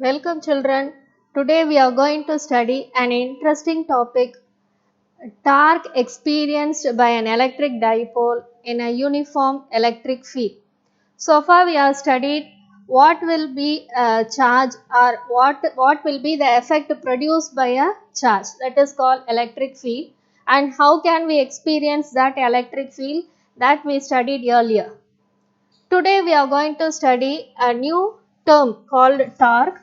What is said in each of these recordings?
Welcome children. Today we are going to study an interesting topic, torque experienced by an electric dipole in a uniform electric field. So far we have studied what will be a charge or what will be the effect produced by a charge, that is called electric field, and how can we experience that electric field that we studied earlier. Today we are going to study a new term called torque.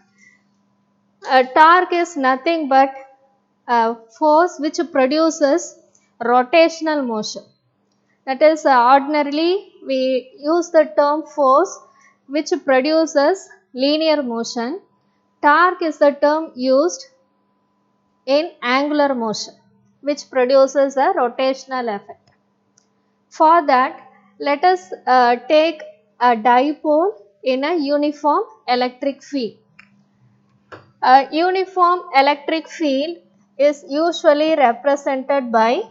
Torque is nothing but a force which produces rotational motion. That is, ordinarily we use the term force which produces linear motion. Torque is the term used in angular motion which produces a rotational effect. For that, let us take a dipole in a uniform electric field. A uniform electric field is usually represented by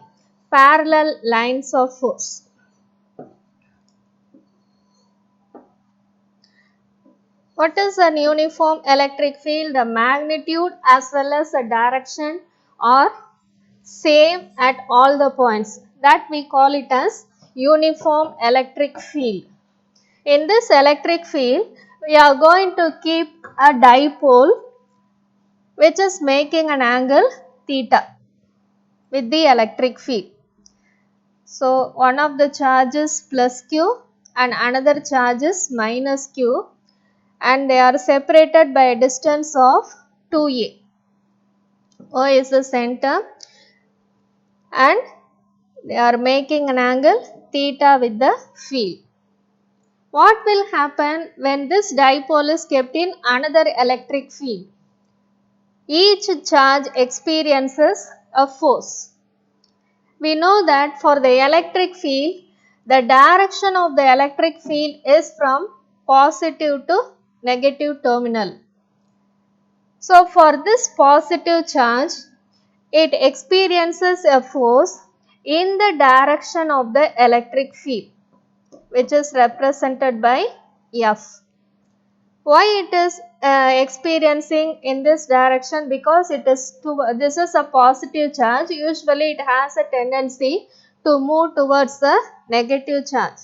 parallel lines of force. What is an uniform electric field? The magnitude as well as the direction are same at all the points. That we call it as uniform electric field. In this electric field, we are going to keep a dipole which is making an angle theta with the electric field. So, one of the charges plus q and another charge is minus q, and they are separated by a distance of 2a. O is the center and they are making an angle theta with the field. What will happen when this dipole is kept in another electric field? Each charge experiences a force. We know that for the electric field, the direction of the electric field is from positive to negative terminal. So, for this positive charge, it experiences a force in the direction of the electric field, which is represented by F. Why it is experiencing in this direction? Because this is a positive charge. Usually it has a tendency to move towards the negative charge.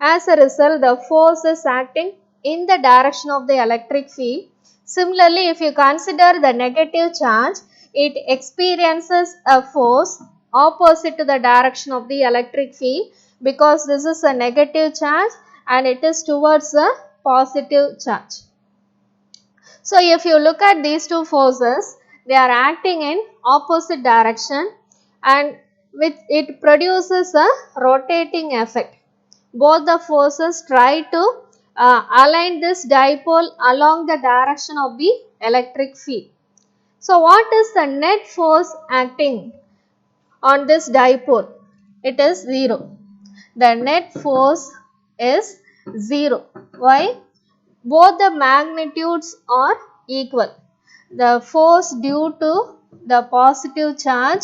As a result, the force is acting in the direction of the electric field. Similarly, if you consider the negative charge, it experiences a force opposite to the direction of the electric field, because this is a negative charge and it is towards the positive charge. So, if you look at these two forces, they are acting in opposite direction and it produces a rotating effect. Both the forces try to align this dipole along the direction of the electric field. So, what is the net force acting on this dipole? It is 0. The net force is 0. Why? Both the magnitudes are equal. The force due to the positive charge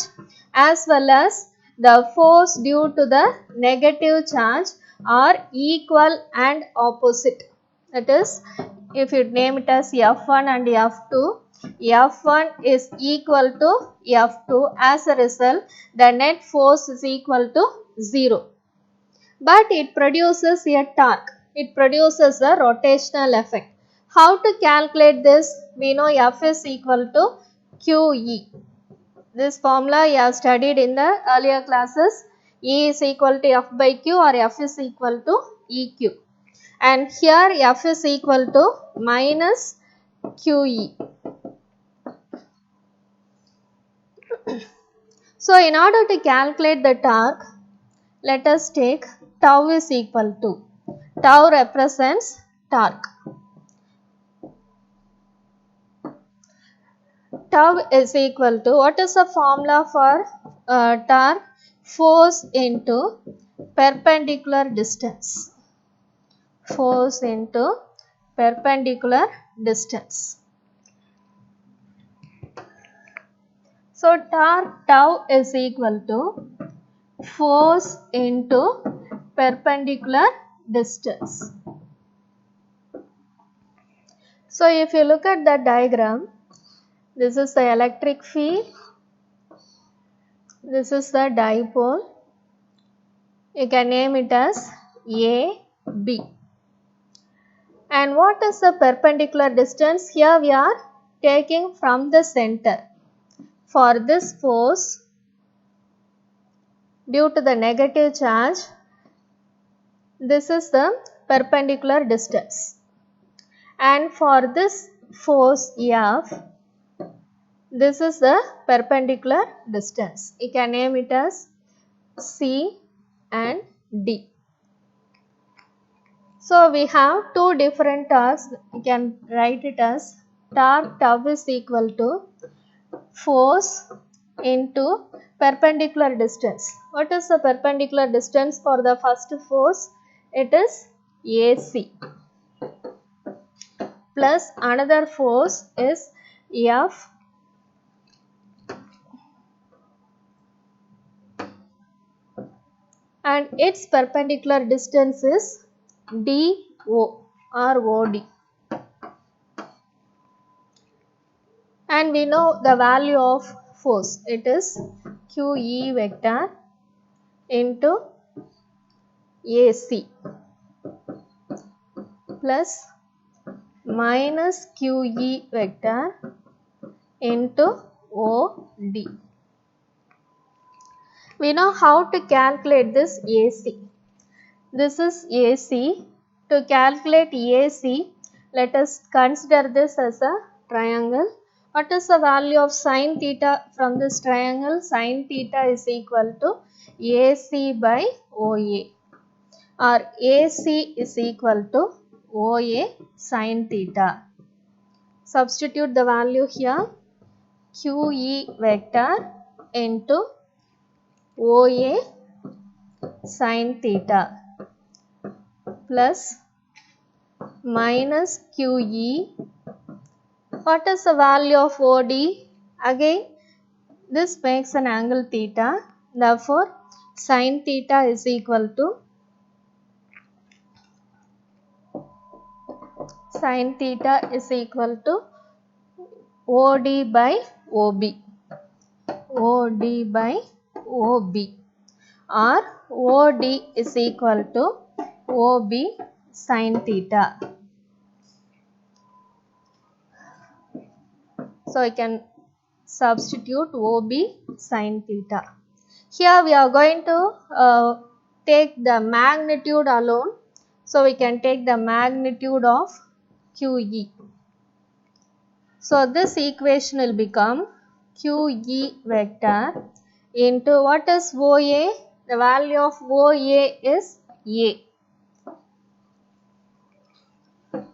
as well as the force due to the negative charge are equal and opposite. That is, if you name it as F1 and F2, F1 is equal to F2. As a result, the net force is equal to 0. But it produces a torque. It produces a rotational effect. How to calculate this? We know F is equal to QE. This formula you have studied in the earlier classes. E is equal to F by Q or F is equal to EQ. And here F is equal to minus QE. So, in order to calculate the torque, let us take tau is equal to. Tau represents torque. Tau is equal to, what is the formula for torque? Force into perpendicular distance. Force into perpendicular distance. So, torque tau is equal to force into perpendicular distance. So if you look at the diagram, this is the electric field, this is the dipole. You can name it as A, B. And what is the perpendicular distance? Here we are taking from the center. For this force, due to the negative charge, this is the perpendicular distance. And for this force F, this is the perpendicular distance. You can name it as C and D. So we have two different torques. You can write it as torque tau is equal to force into perpendicular distance. What is the perpendicular distance for the first force? It is AC. Plus another force is F and its perpendicular distance is DO or OD. And we know the value of force. It is QE vector into AC plus minus QE vector into OD. We know how to calculate this AC. This is AC. To calculate AC, let us consider this as a triangle. What is the value of sin theta from this triangle? Sin theta is equal to AC by OA, or AC is equal to OA sin theta. Substitute the value here, QE vector into OA sin theta plus minus QE. What is the value of OD? Again, this makes an angle theta. Therefore, sin theta is equal to OD by OB. OD by OB, or OD is equal to OB sin theta. So I can substitute OB sin theta. Here we are going to take the magnitude alone. So we can take the magnitude of QE. So this equation will become QE vector into what is OA? The value of OA is A.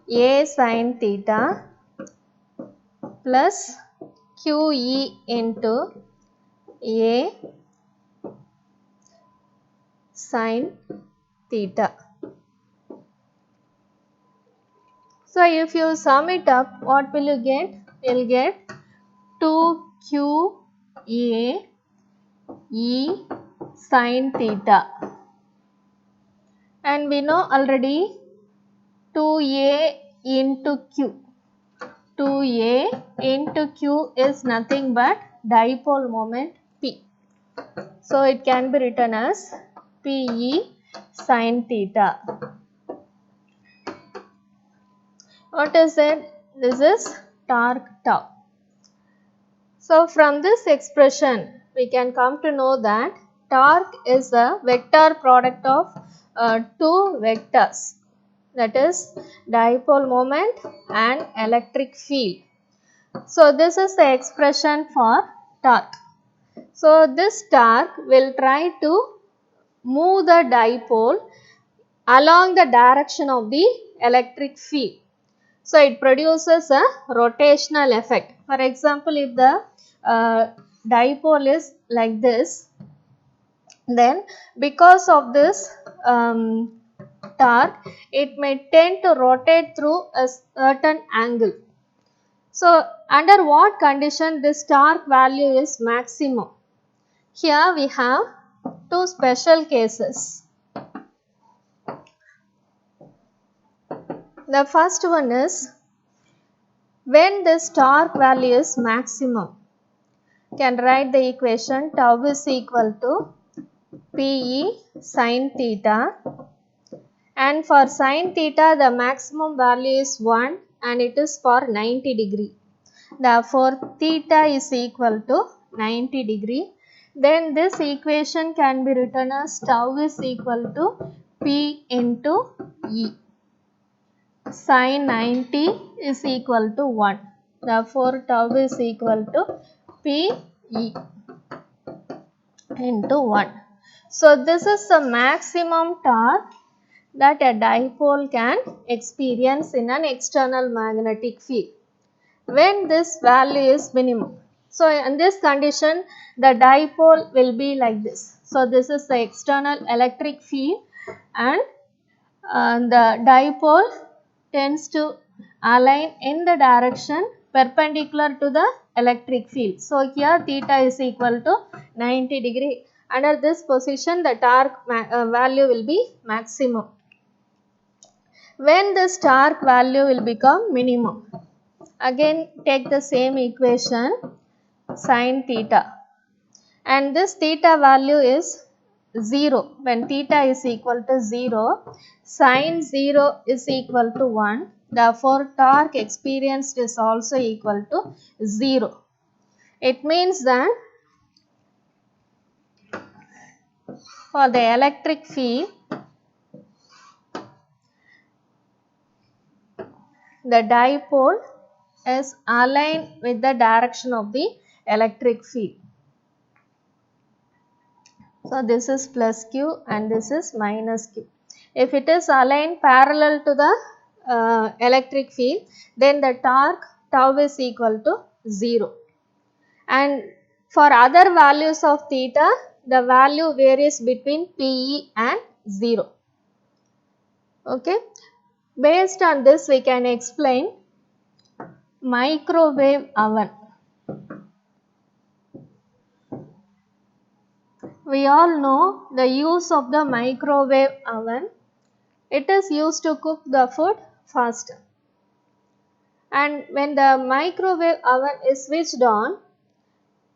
A sin theta plus QE into A sin theta. So if you sum it up, what will you get? You will get 2QA E sin theta. And we know already 2A into Q. 2A into Q is nothing but dipole moment P. So it can be written as PE sin theta. What is it? This is torque tau. So from this expression, we can come to know that torque is a vector product of two vectors, that is dipole moment and electric field. So this is the expression for torque. So this torque will try to move the dipole along the direction of the electric field. So it produces a rotational effect. For example, if the dipole is like this, then because of this torque, it may tend to rotate through a certain angle. So under what condition this torque value is maximum? Here we have two special cases. The first one is When this torque value is maximum, can write the equation tau is equal to Pe sin theta, and for sin theta the maximum value is 1 and it is for 90 degree. Therefore, theta is equal to 90 degree. Then this equation can be written as tau is equal to P into E. Sin 90 is equal to 1. Therefore, tau is equal to P E into 1. So, this is the maximum torque that a dipole can experience in an external magnetic field when this value is minimum. So, in this condition the dipole will be like this. So, this is the external electric field and the dipole tends to align in the direction perpendicular to the electric field. So, here theta is equal to 90 degree. Under this position the torque value will be maximum. When this torque value will become minimum, again take the same equation sin theta, and this theta value is 0. When theta is equal to 0, sin 0 is equal to 1. Therefore, torque experienced is also equal to 0. It means that for the electric field, the dipole is aligned with the direction of the electric field. So, this is plus q and this is minus q. If it is aligned parallel to the electric field, then the torque tau is equal to 0. And for other values of theta, the value varies between Pe and 0. Okay. Based on this, we can explain microwave oven. We all know the use of the microwave oven. It is used to cook the food faster. And when the microwave oven is switched on,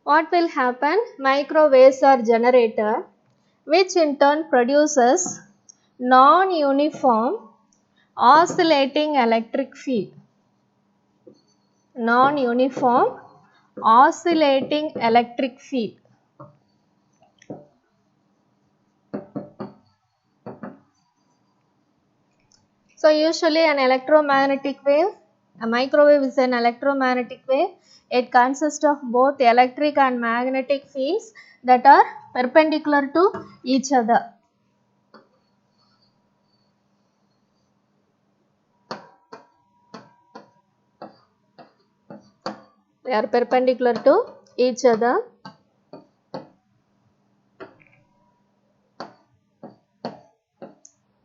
what will happen? Microwaves are generated, which in turn produces non-uniform oscillating electric field. Non-uniform oscillating electric field. So, usually an electromagnetic wave, a microwave is an electromagnetic wave. It consists of both electric and magnetic fields that are perpendicular to each other. They are perpendicular to each other.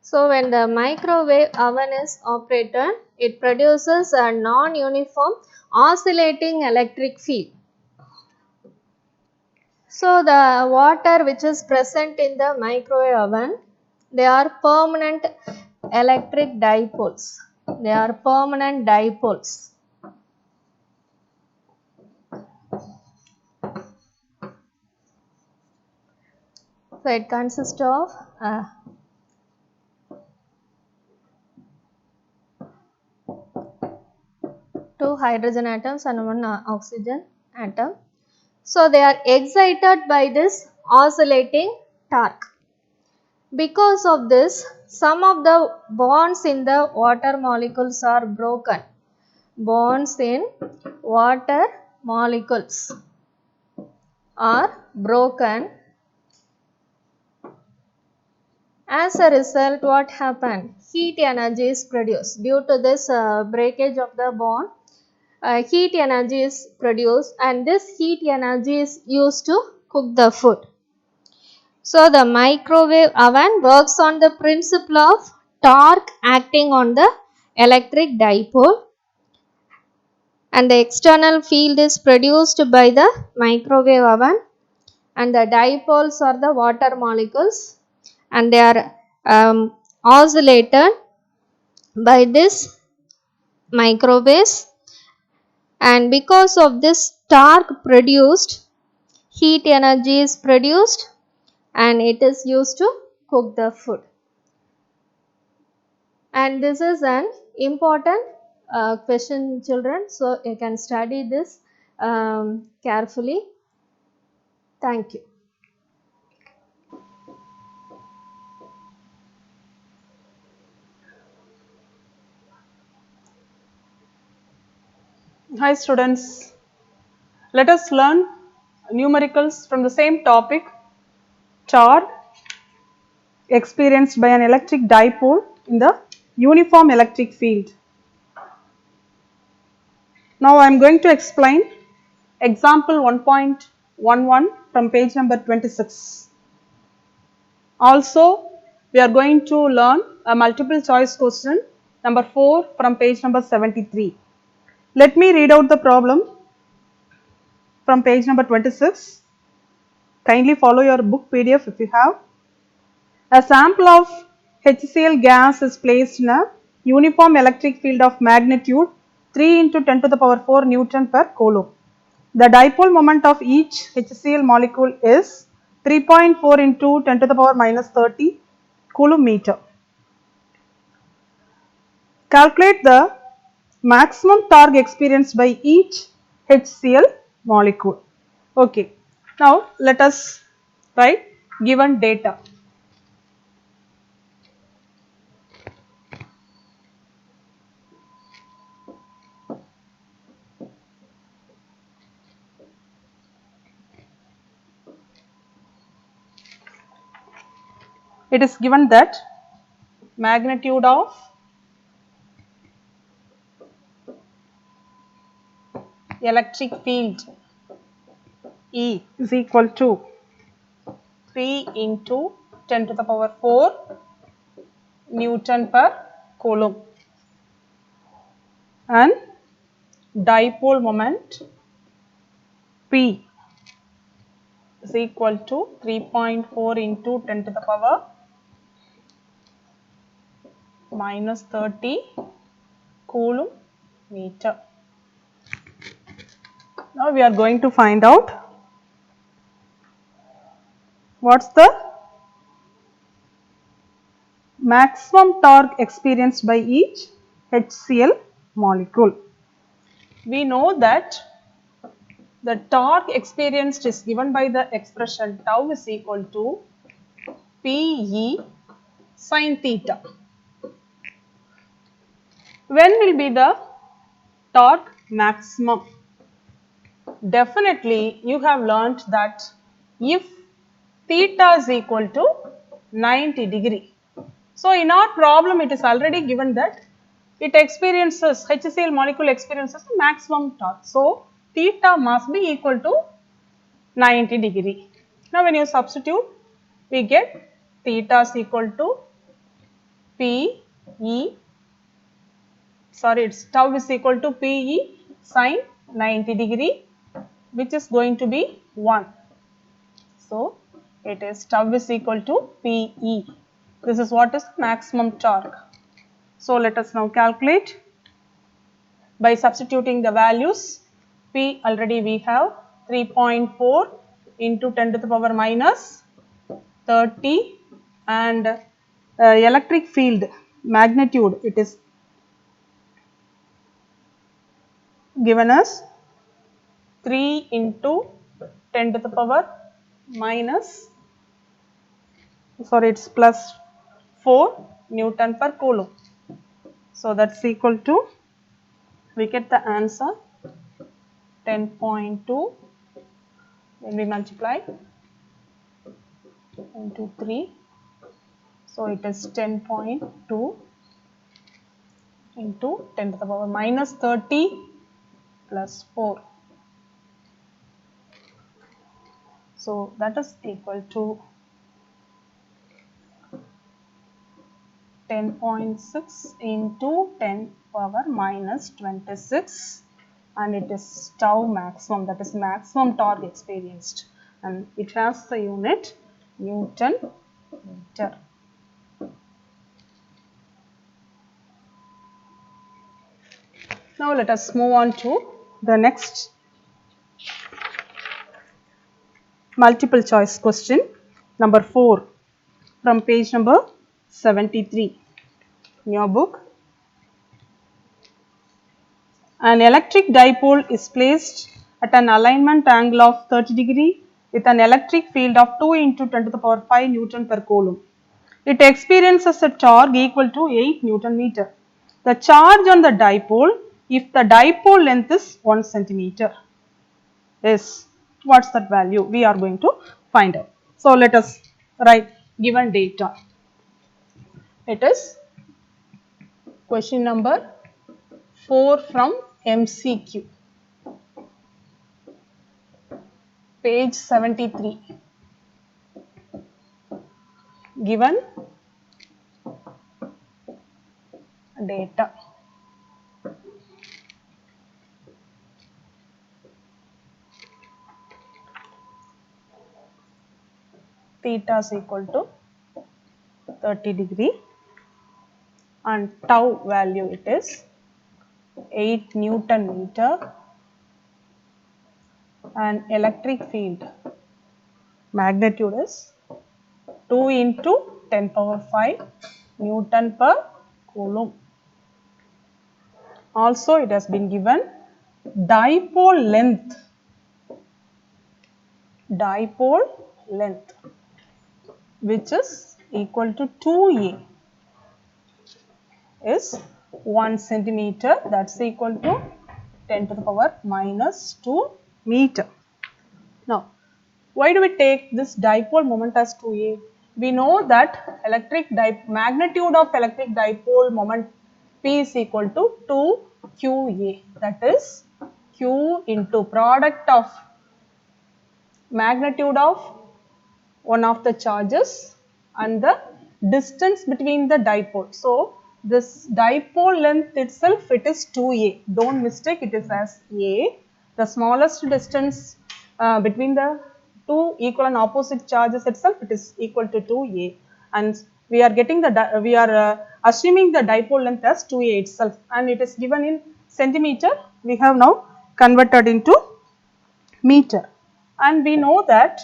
So, when the microwave oven is operated, it produces a non-uniform oscillating electric field. So, the water which is present in the microwave oven, they are permanent electric dipoles. They are permanent dipoles. So, it consists of two hydrogen atoms and one oxygen atom. So, they are excited by this oscillating torque. Because of this, some of the bonds in the water molecules are broken. Bonds in water molecules are broken. As a result, what happened? Heat energy is produced. Due to this breakage of the bond, heat energy is produced, and this heat energy is used to cook the food. So, the microwave oven works on the principle of torque acting on the electric dipole, and the external field is produced by the microwave oven, and the dipoles are the water molecules, and they are oscillated by this microwaves, and because of this torque produced, heat energy is produced and it is used to cook the food. And this is an important question, children, so you can study this carefully. Thank you. Hi students, let us learn numericals from the same topic, charge experienced by an electric dipole in the uniform electric field. Now I am going to explain example 1.11 from page number 26. Also, we are going to learn a multiple choice question number 4 from page number 73. Let me read out the problem from page number 26. Kindly follow your book PDF if you have. A sample of HCl gas is placed in a uniform electric field of magnitude 3 into 10 to the power 4 Newton per coulomb. The dipole moment of each HCl molecule is 3.4 into 10 to the power minus 30 coulomb meter. Calculate the maximum torque experienced by each HCl molecule. Okay, now let us write given data. It is given that magnitude of electric field E is equal to 3 into 10 to the power 4 Newton per coulomb, and dipole moment P is equal to 3.4 into 10 to the power minus 30 coulomb meter. Now we are going to find out what's the maximum torque experienced by each HCl molecule. We know that the torque experienced is given by the expression tau is equal to Pe sin theta. When will be the torque maximum? Definitely you have learnt that if theta is equal to 90 degree. So in our problem it is already given that it experiences, HCl molecule experiences the maximum torque. So theta must be equal to 90 degree. Now when you substitute, we get theta is equal to it's tau is equal to Pe sin 90 degree, which is going to be 1. So it is tau is equal to Pe. This is what is maximum torque. So let us now calculate by substituting the values. P already we have 3.4 into 10 to the power minus 30, and electric field magnitude, it is given as 3 into 10 to the power minus, it's plus 4 Newton per coulomb. So that's equal to, we get the answer 10.2 when we multiply into 3. So it is 10.2 into 10 to the power minus 30 plus 4. So that is equal to 10.6 into 10 power minus 26, and it is tau maximum, that is maximum torque experienced, and it has the unit Newton meter. Now let us move on to the next multiple choice question, number 4 from page number 73 in your book. An electric dipole is placed at an alignment angle of 30 degree with an electric field of 2 into 10 to the power 5 Newton per coulomb. It experiences a torque equal to 8 Newton meter. The charge on the dipole, if the dipole length is 1 centimeter, is what's that value? We are going to find out. So let us write given data. It is question number 4 from MCQ, page 73. Given data. Theta is equal to 30 degree and tau value it is 8 Newton meter and electric field magnitude is 2 into 10 power 5 Newton per coulomb. Also it has been given dipole length which is equal to 2a is 1 centimeter, that's equal to 10 to the power minus 2 meter. Now, why do we take this dipole moment as 2a? We know that magnitude of electric dipole moment P is equal to 2qa, that is q into product of magnitude of one of the charges and the distance between the dipole. So, this dipole length itself, it is 2a. Don't mistake, it is as a. The smallest distance between the two equal and opposite charges itself, it is equal to 2a. And we are getting assuming the dipole length as 2a itself, and it is given in centimeter. We have now converted into meter, and we know that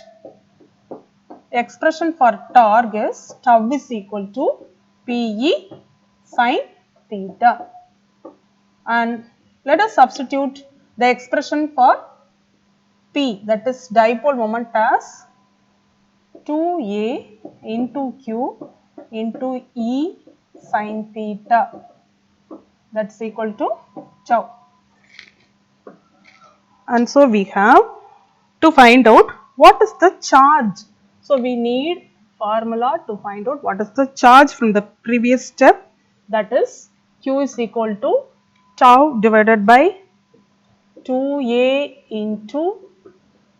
expression for torque is tau is equal to Pe sin theta, and let us substitute the expression for P, that is dipole moment, as 2a into q into E sin theta, that is equal to tau. And so we have to find out what is the charge. So we need formula to find out what is the charge from the previous step, that is q is equal to tau divided by 2a into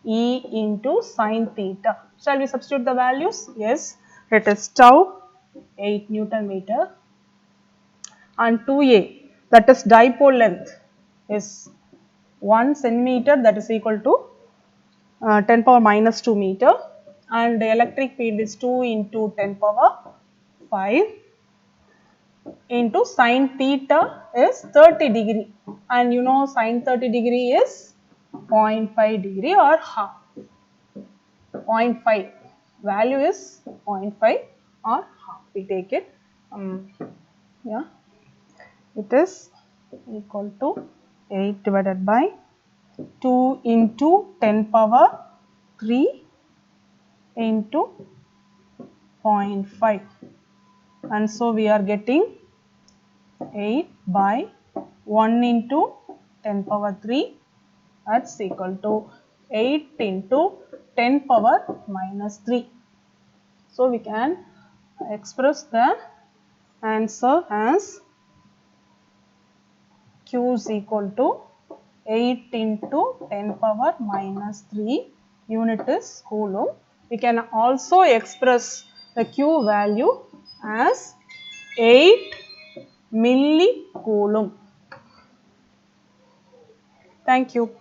E into sin theta. Shall we substitute the values? Yes, it is tau 8 Newton meter and 2a, that is dipole length, is 1 centimeter, that is equal to 10 power minus 2 meter, and the electric field is 2 into 10 power 5 into sin theta is 30 degree, and you know sin 30 degree is 0.5 degree or half. 0.5 value is 0.5 or half. We take it. Yeah, it is equal to 8 divided by 2 into 10 power 3 into 0.5, and so we are getting 8 by 1 into 10 power 3, that's equal to 8 into 10 power minus 3. So we can express the answer as q is equal to 8 into 10 power minus 3, unit is coulomb. We can also express the q value as 8 millicoulomb. Thank you.